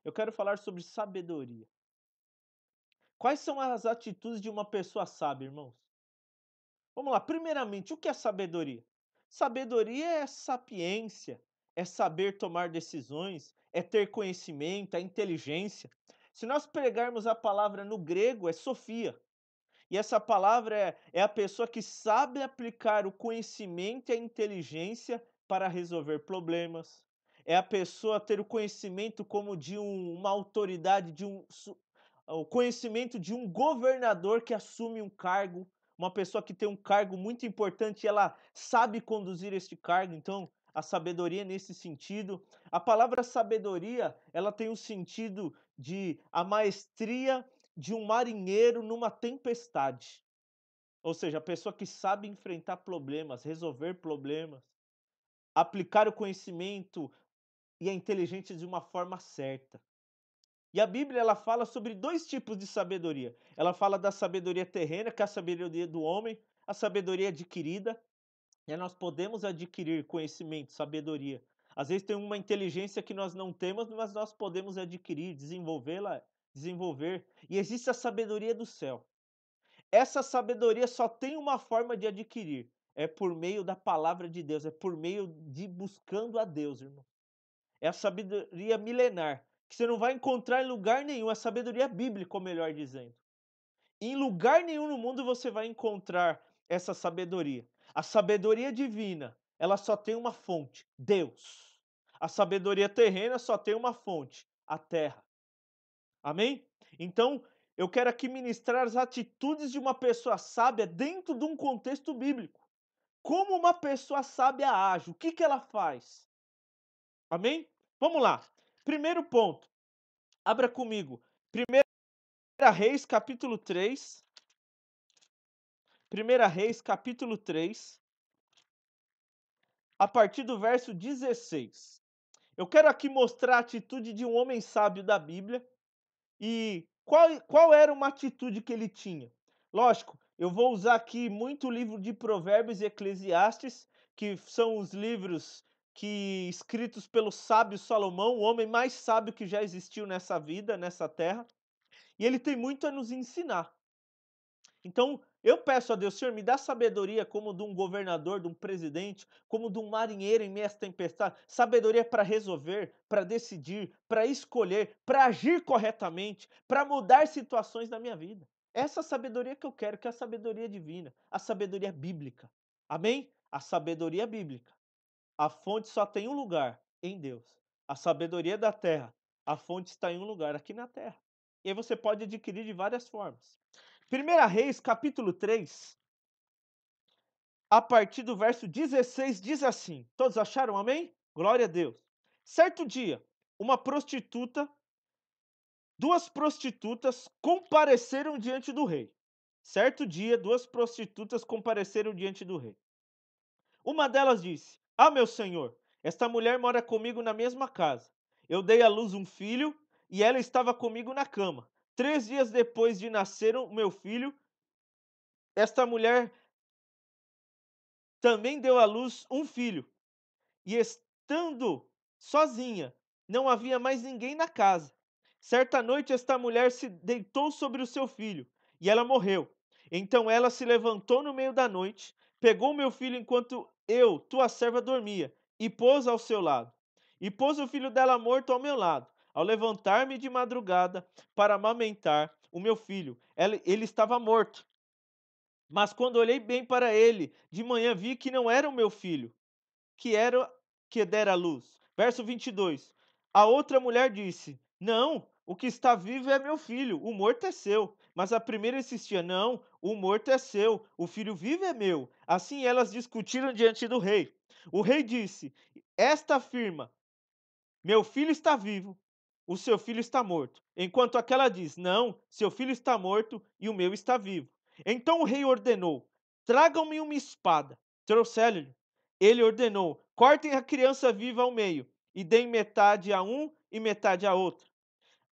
Eu quero falar sobre sabedoria. Quais são as atitudes de uma pessoa sábia, irmãos? Vamos lá, primeiramente, o que é sabedoria? Sabedoria é sapiência, é saber tomar decisões, é ter conhecimento, é inteligência. Se nós pegarmos a palavra no grego, é sofia. E essa palavra é a pessoa que sabe aplicar o conhecimento e a inteligência para resolver problemas. É a pessoa ter o conhecimento como de uma autoridade, o conhecimento de um governador que assume um cargo, uma pessoa que tem um cargo muito importante e ela sabe conduzir este cargo. Então, a sabedoria nesse sentido. A palavra sabedoria, ela tem o sentido de a maestria de um marinheiro numa tempestade. Ou seja, a pessoa que sabe enfrentar problemas, resolver problemas, aplicar o conhecimento e a inteligência de uma forma certa. E a Bíblia ela fala sobre dois tipos de sabedoria. Ela fala da sabedoria terrena, que é a sabedoria do homem, a sabedoria adquirida, e nós podemos adquirir conhecimento, sabedoria. Às vezes tem uma inteligência que nós não temos, mas nós podemos adquirir, desenvolvê-la, desenvolver. E existe a sabedoria do céu. Essa sabedoria só tem uma forma de adquirir, é por meio da palavra de Deus, é por meio de buscando a Deus, irmão. É a sabedoria milenar, que você não vai encontrar em lugar nenhum, é a sabedoria bíblica, ou melhor dizendo. Em lugar nenhum no mundo você vai encontrar essa sabedoria. A sabedoria divina, ela só tem uma fonte, Deus. A sabedoria terrena só tem uma fonte, a terra. Amém? Então, eu quero aqui ministrar as atitudes de uma pessoa sábia dentro de um contexto bíblico. Como uma pessoa sábia age, o que que ela faz? Amém? Vamos lá. Primeiro ponto. Abra comigo. 1 Reis, capítulo 3. 1 Reis, capítulo 3, a partir do verso 16. Eu quero aqui mostrar a atitude de um homem sábio da Bíblia. E qual era uma atitude que ele tinha? Lógico, eu vou usar aqui muito o livro de Provérbios e Eclesiastes, que são os livros que escritos pelo sábio Salomão, o homem mais sábio que já existiu nessa vida, nessa terra, e ele tem muito a nos ensinar. Então, eu peço a Deus, Senhor, me dá sabedoria como de um governador, de um presidente, como de um marinheiro em meio às tempestades, sabedoria para resolver, para decidir, para escolher, para agir corretamente, para mudar situações na minha vida. Essa sabedoria que eu quero, que é a sabedoria divina, a sabedoria bíblica. Amém? A sabedoria bíblica. A fonte só tem um lugar, em Deus. A sabedoria da terra, a fonte está em um lugar, aqui na terra. E aí você pode adquirir de várias formas. 1 Reis, capítulo 3, a partir do verso 16, diz assim: todos acharam, amém? Glória a Deus. Certo dia, uma prostituta, duas prostitutas compareceram diante do rei. Certo dia, duas prostitutas compareceram diante do rei. Uma delas disse: Ah, meu senhor, esta mulher mora comigo na mesma casa. Eu dei à luz um filho e ela estava comigo na cama. 3 dias depois de nascer o meu filho, esta mulher também deu à luz um filho. E estando sozinha, não havia mais ninguém na casa. Certa noite, esta mulher se deitou sobre o seu filho e ela morreu. Então ela se levantou no meio da noite, pegou meu filho enquanto eu, tua serva, dormia, e pôs ao seu lado. E pôs o filho dela morto ao meu lado. Ao levantar-me de madrugada para amamentar o meu filho, ele estava morto. Mas quando olhei bem para ele, de manhã vi que não era o meu filho, que era que dera à luz. Verso 22. A outra mulher disse: Não, o que está vivo é meu filho, o morto é seu. Mas a primeira insistia: Não, o morto é seu, o filho vivo é meu. Assim elas discutiram diante do rei. O rei disse: Esta afirma: Meu filho está vivo, o seu filho está morto. Enquanto aquela diz: Não, seu filho está morto e o meu está vivo. Então o rei ordenou: Tragam-me uma espada. Trouxeram-lhe. Ele ordenou: Cortem a criança viva ao meio e deem metade a um e metade a outro.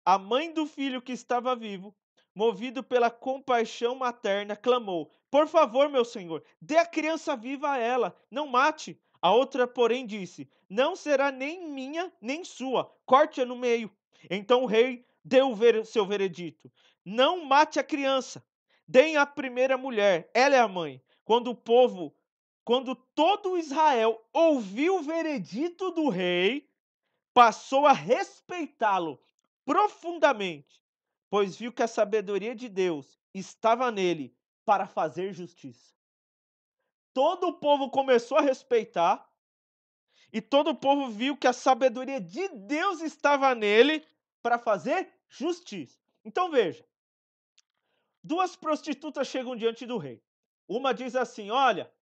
A mãe do filho que estava vivo, movido pela compaixão materna, clamou: Por favor, meu senhor, dê a criança viva a ela, não mate. A outra, porém, disse: Não será nem minha nem sua, corte-a no meio. Então o rei deu seu veredito: não mate a criança, deem a primeira mulher, ela é a mãe. Quando todo Israel ouviu o veredito do rei, passou a respeitá-lo profundamente, pois viu que a sabedoria de Deus estava nele para fazer justiça. Todo o povo começou a respeitar, e todo o povo viu que a sabedoria de Deus estava nele para fazer justiça. Então veja, duas prostitutas chegam diante do rei. Uma diz assim: olha,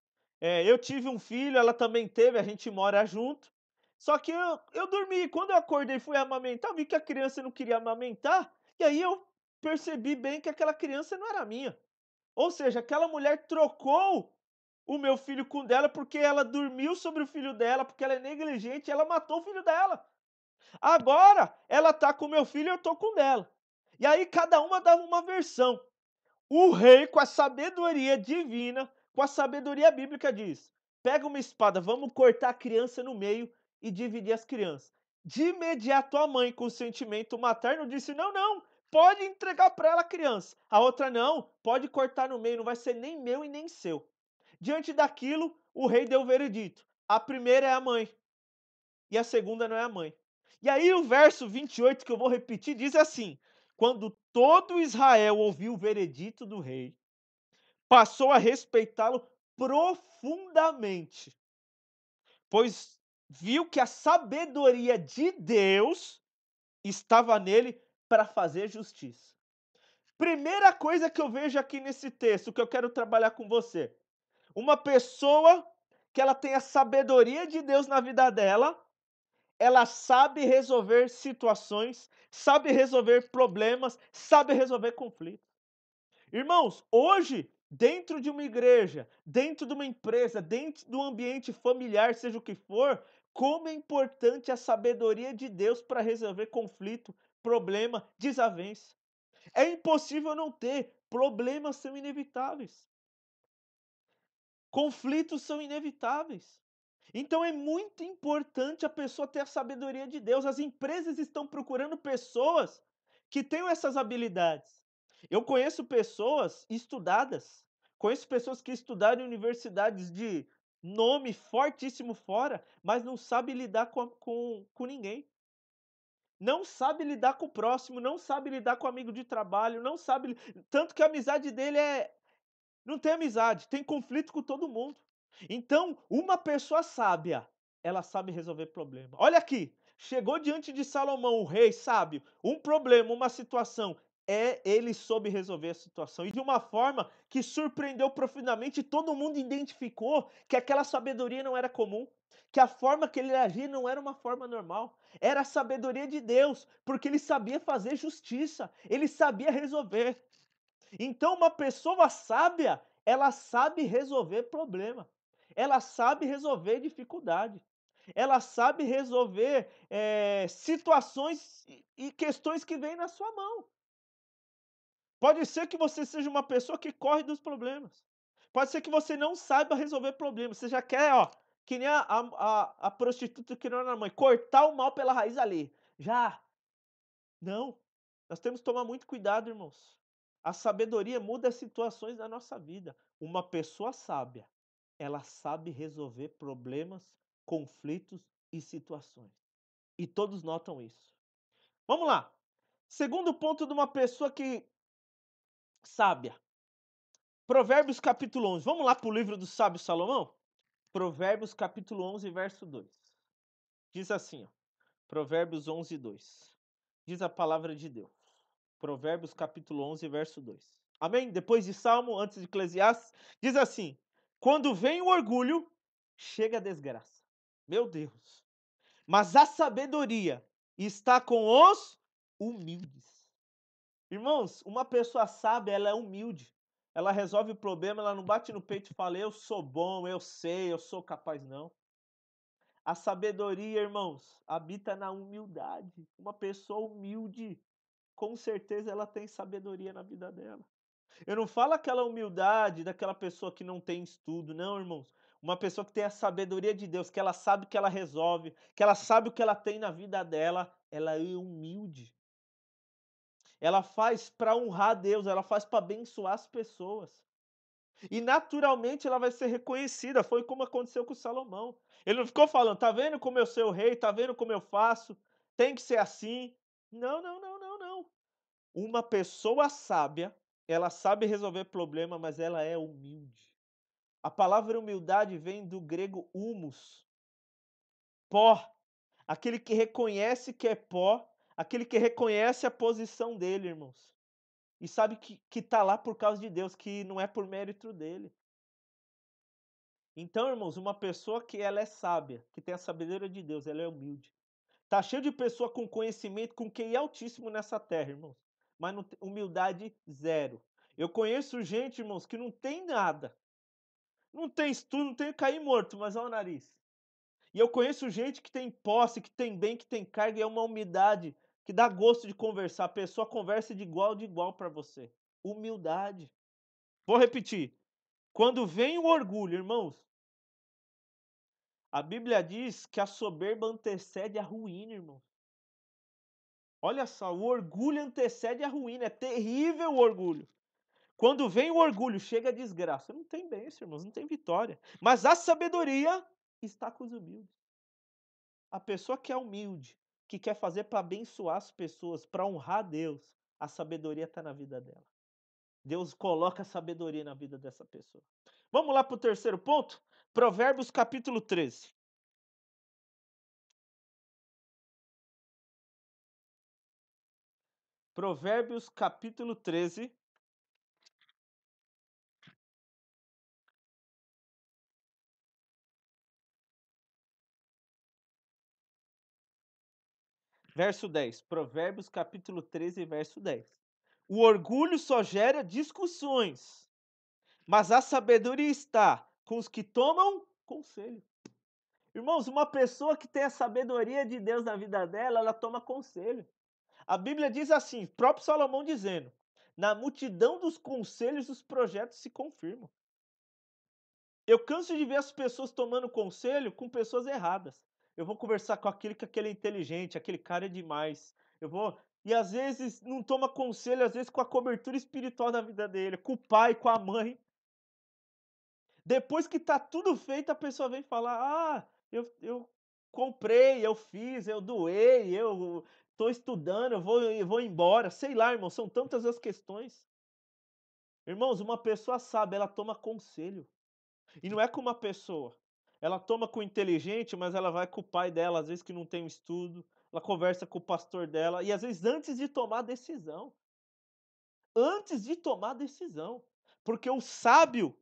eu tive um filho, ela também teve, a gente mora junto. Só que eu dormi, quando eu acordei e fui amamentar, vi que a criança não queria amamentar, e aí eu percebi bem que aquela criança não era minha. Ou seja, aquela mulher trocou o meu filho com o dela porque ela dormiu sobre o filho dela, porque ela é negligente, ela matou o filho dela. Agora ela tá com o meu filho e eu tô com o dela. E aí cada uma dava uma versão. O rei, com a sabedoria divina, com a sabedoria bíblica, diz: pega uma espada, vamos cortar a criança no meio e dividir as crianças. De imediato, a mãe, com sentimento materno, disse: não, não, pode entregar para ela a criança. A outra: não, pode cortar no meio, não vai ser nem meu e nem seu. Diante daquilo, o rei deu o veredito: a primeira é a mãe e a segunda não é a mãe. E aí o verso 28, que eu vou repetir, diz assim: quando todo Israel ouviu o veredito do rei, passou a respeitá-lo profundamente, pois viu que a sabedoria de Deus estava nele para fazer justiça. Primeira coisa que eu vejo aqui nesse texto, que eu quero trabalhar com você: uma pessoa que ela tem a sabedoria de Deus na vida dela, ela sabe resolver situações, sabe resolver problemas, sabe resolver conflitos. Irmãos, hoje, dentro de uma igreja, dentro de uma empresa, dentro do ambiente familiar, seja o que for, como é importante a sabedoria de Deus para resolver conflito, problema, desavença. É impossível não ter, problemas são inevitáveis, conflitos são inevitáveis. Então é muito importante a pessoa ter a sabedoria de Deus. As empresas estão procurando pessoas que tenham essas habilidades. Eu conheço pessoas estudadas, conheço pessoas que estudaram em universidades de nome fortíssimo fora, mas não sabe lidar com ninguém. Não sabe lidar com o próximo, não sabe lidar com o amigo de trabalho, não sabe. Tanto que a amizade dele não tem amizade, tem conflito com todo mundo. Então, uma pessoa sábia, ela sabe resolver problema. Olha aqui, chegou diante de Salomão, o rei sábio, um problema, uma situação. Ele soube resolver a situação. E de uma forma que surpreendeu profundamente, todo mundo identificou que aquela sabedoria não era comum, que a forma que ele agia não era uma forma normal. Era a sabedoria de Deus, porque ele sabia fazer justiça, ele sabia resolver. Então, uma pessoa sábia, ela sabe resolver problema, ela sabe resolver dificuldade, ela sabe resolver situações e questões que vêm na sua mão. Pode ser que você seja uma pessoa que corre dos problemas. Pode ser que você não saiba resolver problemas. Você já quer, ó, que nem a prostituta que não era mãe, cortar o mal pela raiz ali. Já. Não. Nós temos que tomar muito cuidado, irmãos. A sabedoria muda as situações da nossa vida. Uma pessoa sábia, ela sabe resolver problemas, conflitos e situações. E todos notam isso. Vamos lá. Segundo ponto de uma pessoa que sábia. Provérbios capítulo 11. Vamos lá para o livro do sábio Salomão? Provérbios capítulo 11, verso 2. Diz assim, ó. Provérbios 11, 2. Diz a palavra de Deus. Provérbios capítulo 11, verso 2. Amém? Depois de Salmo, antes de Eclesiastes, diz assim: quando vem o orgulho, chega a desgraça. Meu Deus. Mas a sabedoria está com os humildes. Irmãos, uma pessoa sábia, ela é humilde. Ela resolve o problema, ela não bate no peito e fala: eu sou bom, eu sei, eu sou capaz, não. A sabedoria, irmãos, habita na humildade. Uma pessoa humilde, com certeza ela tem sabedoria na vida dela. Eu não falo aquela humildade daquela pessoa que não tem estudo, não, irmãos. uma pessoa que tem a sabedoria de Deus, que ela sabe o que ela resolve, que ela sabe o que ela tem na vida dela, ela é humilde. Ela faz para honrar Deus, ela faz para abençoar as pessoas. E naturalmente ela vai ser reconhecida, foi como aconteceu com Salomão. Ele não ficou falando: "Tá vendo como eu sou o rei? Tá vendo como eu faço? Tem que ser assim". Não, não, não, não, não. Uma pessoa sábia, ela sabe resolver problema, mas ela é humilde. A palavra humildade vem do grego humus, pó, aquele que reconhece que é pó, aquele que reconhece a posição dele, irmãos. E sabe que tá lá por causa de Deus, que não é por mérito dele. Então, irmãos, uma pessoa que ela é sábia, que tem a sabedoria de Deus, ela é humilde. Tá cheio de pessoa com conhecimento, com QI altíssimo nessa terra, irmãos, mas não tem humildade zero. Eu conheço gente, irmãos, que não tem nada, não tem estudo, não tem cair morto, mas olha o nariz. E eu conheço gente que tem posse, que tem bem, que tem carga, e é uma humildade que dá gosto de conversar. A pessoa conversa de igual para você. Humildade. Vou repetir. Quando vem o orgulho, irmãos, a Bíblia diz que a soberba antecede a ruína, irmão. Olha só, o orgulho antecede a ruína. É terrível o orgulho. Quando vem o orgulho, chega a desgraça. Não tem bênção, irmãos, não tem vitória. Mas a sabedoria está com os humildes. A pessoa que é humilde, que quer fazer para abençoar as pessoas, para honrar Deus, a sabedoria está na vida dela. Deus coloca a sabedoria na vida dessa pessoa. Vamos lá para o terceiro ponto? Provérbios capítulo 13. Provérbios capítulo 13, verso 10. Provérbios capítulo 13, verso 10. O orgulho só gera discussões, mas a sabedoria está com os que tomam conselho. Irmãos, uma pessoa que tem a sabedoria de Deus na vida dela, ela toma conselho. A Bíblia diz assim, próprio Salomão dizendo: na multidão dos conselhos os projetos se confirmam. Eu canso de ver as pessoas tomando conselho com pessoas erradas. Eu vou conversar com aquele é inteligente, aquele cara é demais. Eu vou e às vezes não toma conselho, às vezes com a cobertura espiritual da vida dele, com o pai, com a mãe. Depois que tá tudo feito, a pessoa vem falar: "Ah, eu comprei, eu fiz, eu doei, eu tô estudando, eu vou embora", sei lá, irmão, são tantas as questões. Irmãos, uma pessoa sábia, ela toma conselho. E não é com uma pessoa. Ela toma com o inteligente, mas ela vai com o pai dela, às vezes que não tem um estudo, ela conversa com o pastor dela, e às vezes antes de tomar a decisão. Antes de tomar a decisão. Porque o sábio,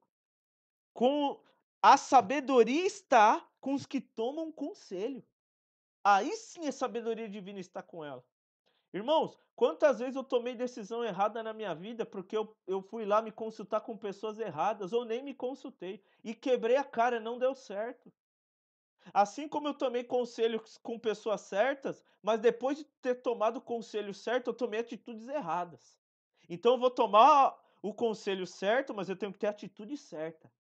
com a sabedoria está com os que tomam conselho. Aí sim a sabedoria divina está com ela. Irmãos, quantas vezes eu tomei decisão errada na minha vida porque eu fui lá me consultar com pessoas erradas ou nem me consultei e quebrei a cara, não deu certo. Assim como eu tomei conselhos com pessoas certas, mas depois de ter tomado o conselho certo, eu tomei atitudes erradas. Então eu vou tomar o conselho certo, mas eu tenho que ter a atitude certa,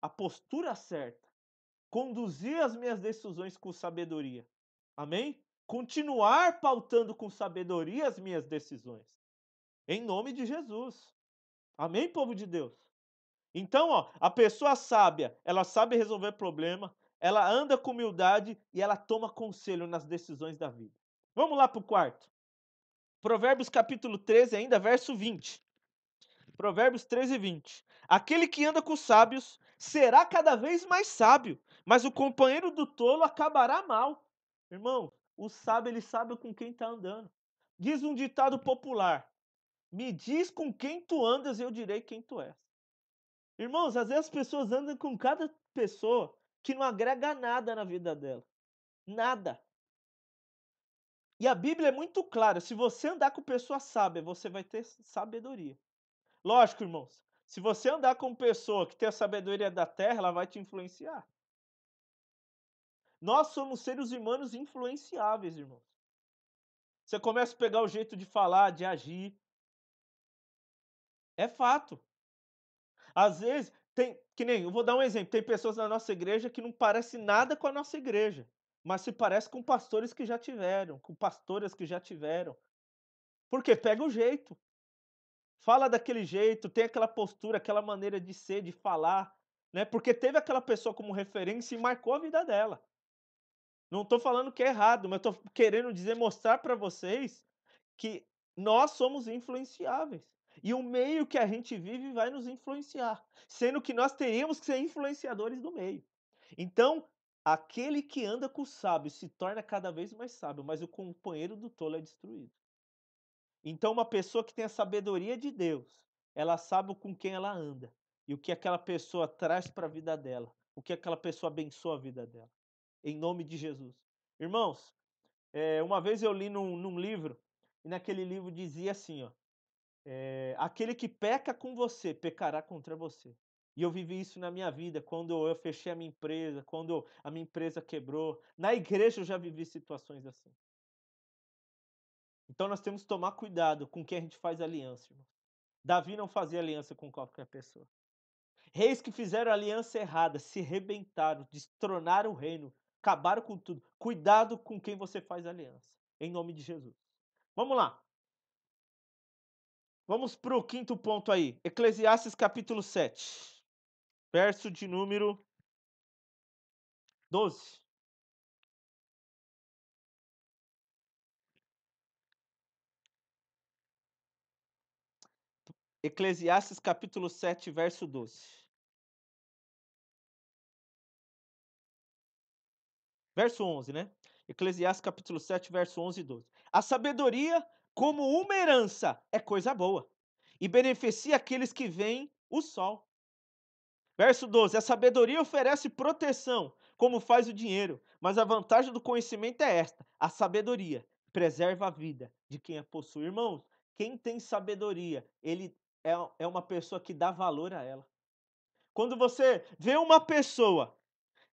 a postura certa, conduzir as minhas decisões com sabedoria. Amém? Continuar pautando com sabedoria as minhas decisões. Em nome de Jesus. Amém, povo de Deus? Então, ó, a pessoa sábia, ela sabe resolver problema, ela anda com humildade e ela toma conselho nas decisões da vida. Vamos lá para o quarto. Provérbios capítulo 13, ainda verso 20. Provérbios 13, 20. Aquele que anda com os sábios será cada vez mais sábio, mas o companheiro do tolo acabará mal. Irmão, o sábio ele sabe com quem está andando. Diz um ditado popular: me diz com quem tu andas, eu direi quem tu és. Irmãos, às vezes as pessoas andam com cada pessoa que não agrega nada na vida dela. Nada. E a Bíblia é muito clara: se você andar com pessoa sábia, você vai ter sabedoria. Lógico, irmãos, se você andar com pessoa que tem a sabedoria da terra, ela vai te influenciar. Nós somos seres humanos influenciáveis, irmãos. Você começa a pegar o jeito de falar, de agir. É fato. Às vezes, que nem, eu vou dar um exemplo, tem pessoas na nossa igreja que não parecem nada com a nossa igreja, mas se parece com pastores que já tiveram, com pastoras que já tiveram. Por quê? Pega o jeito, fala daquele jeito, tem aquela postura, aquela maneira de ser, de falar, né, porque teve aquela pessoa como referência e marcou a vida dela. Não estou falando que é errado, mas estou querendo dizer, mostrar para vocês que nós somos influenciáveis. E o meio que a gente vive vai nos influenciar, sendo que nós teríamos que ser influenciadores do meio. Então, aquele que anda com o sábio se torna cada vez mais sábio, mas o companheiro do tolo é destruído. Então, uma pessoa que tem a sabedoria de Deus, ela sabe com quem ela anda e o que aquela pessoa traz para a vida dela, o que aquela pessoa abençoa a vida dela. Em nome de Jesus. Irmãos, uma vez eu li num livro, e naquele livro dizia assim, ó, aquele que peca com você, pecará contra você. E eu vivi isso na minha vida, quando eu fechei a minha empresa, quando a minha empresa quebrou. Na igreja eu já vivi situações assim. Então nós temos que tomar cuidado com quem a gente faz aliança, irmão. Davi não fazia aliança com qualquer pessoa. Reis que fizeram aliança errada, se rebentaram, destronaram o reino, acabaram com tudo. Cuidado com quem você faz aliança, em nome de Jesus. Vamos lá. Vamos para o quinto ponto aí. Eclesiastes capítulo 7, verso de número 12. Eclesiastes capítulo 7, verso 12. Verso 11, né? Eclesiastes capítulo 7, verso 11 e 12. A sabedoria, como uma herança, é coisa boa, e beneficia aqueles que veem o sol. Verso 12: a sabedoria oferece proteção, como faz o dinheiro, mas a vantagem do conhecimento é esta: a sabedoria preserva a vida de quem a possui. Irmãos, quem tem sabedoria, ele é uma pessoa que dá valor a ela. Quando você vê uma pessoa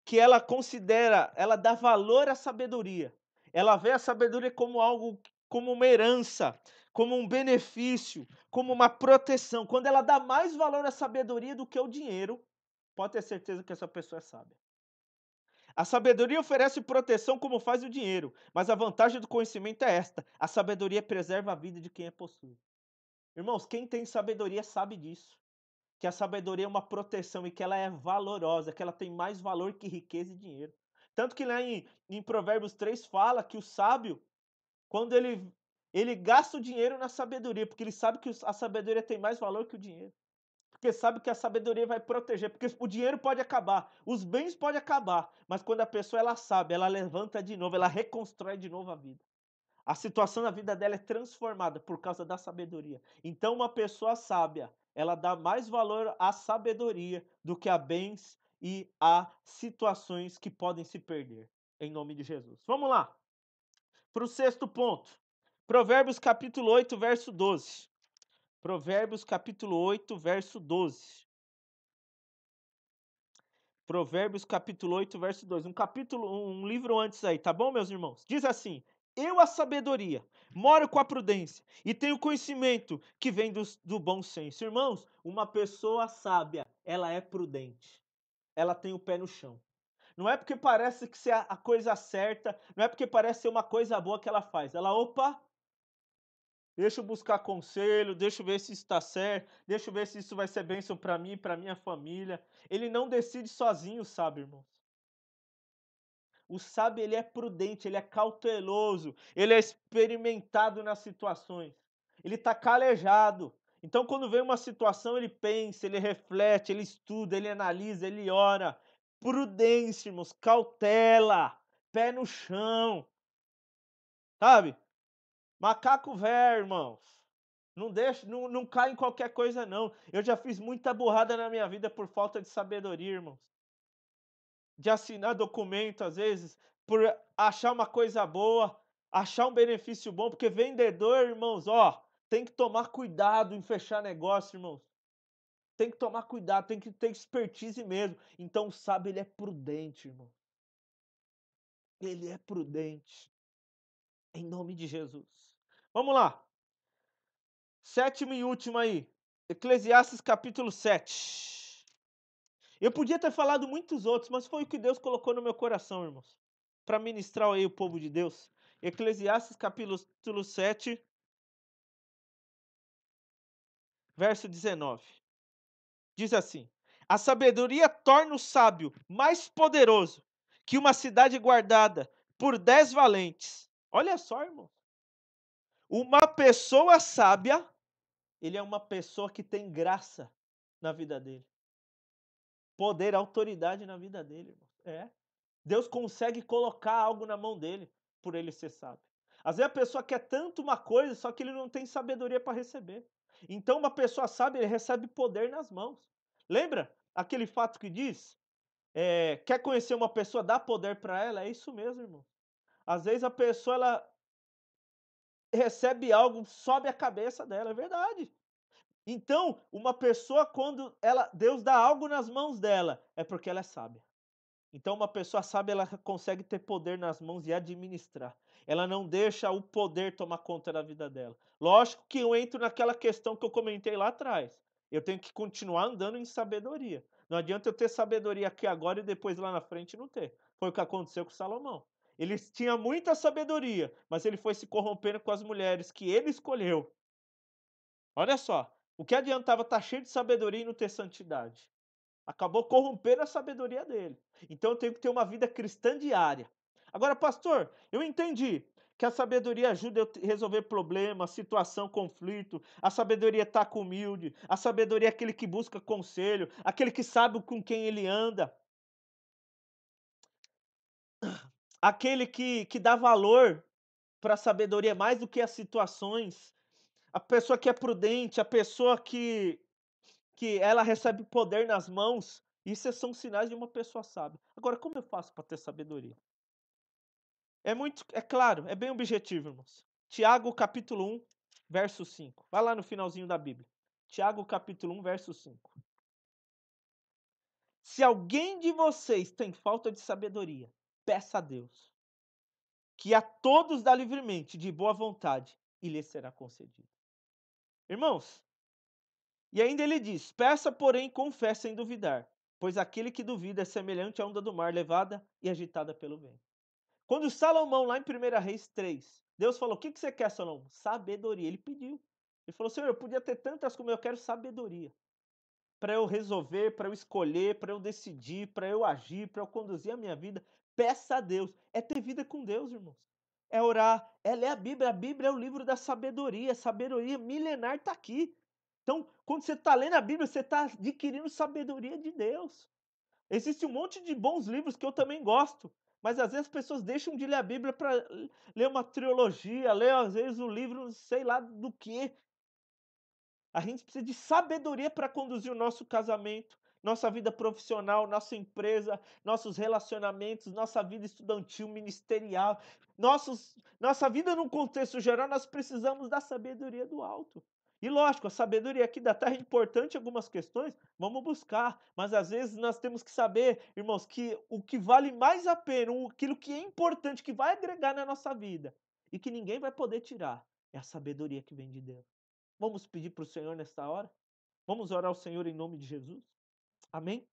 que ela considera, ela dá valor à sabedoria, ela vê a sabedoria como algo, como uma herança, como um benefício, como uma proteção. Quando ela dá mais valor à sabedoria do que ao dinheiro, pode ter certeza que essa pessoa é sábia. A sabedoria oferece proteção como faz o dinheiro, mas a vantagem do conhecimento é esta: a sabedoria preserva a vida de quem a possui. Irmãos, quem tem sabedoria sabe disso, que a sabedoria é uma proteção e que ela é valorosa, que ela tem mais valor que riqueza e dinheiro. Tanto que lá em Provérbios 3 fala que o sábio, quando ele gasta o dinheiro na sabedoria, porque ele sabe que a sabedoria tem mais valor que o dinheiro. Porque sabe que a sabedoria vai proteger, porque o dinheiro pode acabar, os bens podem acabar, mas quando a pessoa ela sabe, ela levanta de novo, ela reconstrói de novo a vida. A situação na vida dela é transformada por causa da sabedoria. Então uma pessoa sábia, ela dá mais valor à sabedoria do que a bens e a situações que podem se perder, em nome de Jesus. Vamos lá, para o sexto ponto. Provérbios capítulo 8, verso 12. Provérbios capítulo 8, verso 12. Provérbios capítulo 8, verso 2. Um livro antes aí, tá bom, meus irmãos? Diz assim: eu, a sabedoria, moro com a prudência e tenho conhecimento que vem do bom senso. Irmãos, uma pessoa sábia, ela é prudente. Ela tem o pé no chão. Não é porque parece que ser a coisa certa, não é porque parece ser uma coisa boa que ela faz. Ela, opa, deixa eu buscar conselho, deixa eu ver se isso está certo, deixa eu ver se isso vai ser bênção para mim, para minha família. Ele não decide sozinho, sabe, irmãos? O sábio, ele é prudente, ele é cauteloso, ele é experimentado nas situações. Ele está calejado. Então, quando vem uma situação, ele pensa, ele reflete, ele estuda, ele analisa, ele ora. Prudência, irmãos, cautela, pé no chão, sabe? Macaco velho, irmãos. Não deixa, não cai em qualquer coisa, não. Eu já fiz muita burrada na minha vida por falta de sabedoria, irmãos. De assinar documento, às vezes, por achar uma coisa boa, achar um benefício bom, porque vendedor, irmãos, ó, tem que tomar cuidado em fechar negócio, irmãos. Tem que tomar cuidado, tem que ter expertise mesmo. Então o sábio, ele é prudente, irmão. Ele é prudente. Em nome de Jesus. Vamos lá. Sétimo e último aí. Eclesiastes capítulo 7. Eu podia ter falado muitos outros, mas foi o que Deus colocou no meu coração, irmãos, para ministrar aí o povo de Deus. Eclesiastes capítulo 7, verso 19. Diz assim: a sabedoria torna o sábio mais poderoso que uma cidade guardada por 10 valentes. Olha só, irmão. Uma pessoa sábia, ele é uma pessoa que tem graça na vida dele. Poder, autoridade na vida dele, irmão. É. Deus consegue colocar algo na mão dele por ele ser sábio. Às vezes a pessoa quer tanto uma coisa, só que ele não tem sabedoria para receber. Então uma pessoa sábia, ele recebe poder nas mãos. Lembra aquele fato que diz, quer conhecer uma pessoa, dá poder para ela? É isso mesmo, irmão. Às vezes a pessoa, ela recebe algo, sobe a cabeça dela, é verdade. Então, uma pessoa, quando Deus dá algo nas mãos dela, é porque ela é sábia. Então, uma pessoa sábia, ela consegue ter poder nas mãos e administrar. Ela não deixa o poder tomar conta da vida dela. Lógico que eu entro naquela questão que eu comentei lá atrás. Eu tenho que continuar andando em sabedoria. Não adianta eu ter sabedoria aqui agora e depois lá na frente não ter. Foi o que aconteceu com Salomão. Ele tinha muita sabedoria, mas ele foi se corrompendo com as mulheres que ele escolheu. Olha só, o que adiantava estar cheio de sabedoria e não ter santidade? Acabou corrompendo a sabedoria dele. Então eu tenho que ter uma vida cristã diária. Agora, pastor, eu entendi que a sabedoria ajuda eu resolver problemas, situação, conflito. A sabedoria é estar humilde. A sabedoria é aquele que busca conselho, aquele que sabe com quem ele anda, aquele que dá valor para a sabedoria mais do que as situações. A pessoa que é prudente, a pessoa que ela recebe poder nas mãos, isso são sinais de uma pessoa sábia. Agora, como eu faço para ter sabedoria? É claro, é bem objetivo, irmãos. Tiago capítulo 1, verso 5. Vai lá no finalzinho da Bíblia. Tiago capítulo 1, verso 5. Se alguém de vocês tem falta de sabedoria, peça a Deus, que a todos dá livremente, de boa vontade, e lhe será concedido. Irmãos, e ainda ele diz: peça, porém, com fé sem duvidar, pois aquele que duvida é semelhante à onda do mar levada e agitada pelo vento. Quando Salomão, lá em 1 Reis 3, Deus falou: o que você quer, Salomão? Sabedoria. Ele pediu. Ele falou: Senhor, eu podia ter tantas como eu quero sabedoria. Para eu resolver, para eu escolher, para eu decidir, para eu agir, para eu conduzir a minha vida. Peça a Deus. É ter vida com Deus, irmãos. É orar, é ler a Bíblia. A Bíblia é o livro da sabedoria. A sabedoria milenar está aqui. Então, quando você está lendo a Bíblia, você está adquirindo sabedoria de Deus. Existe um monte de bons livros que eu também gosto, mas às vezes as pessoas deixam de ler a Bíblia para ler uma trilogia, ler às vezes um livro, sei lá do que. A gente precisa de sabedoria para conduzir o nosso casamento, nossa vida profissional, nossa empresa, nossos relacionamentos, nossa vida estudantil, ministerial, nossa vida num contexto geral, nós precisamos da sabedoria do alto. E lógico, a sabedoria aqui da terra é importante em algumas questões, vamos buscar, mas às vezes nós temos que saber, irmãos, que o que vale mais a pena, aquilo que é importante, que vai agregar na nossa vida e que ninguém vai poder tirar, é a sabedoria que vem de Deus. Vamos pedir para o Senhor nesta hora? Vamos orar ao Senhor em nome de Jesus? Amém?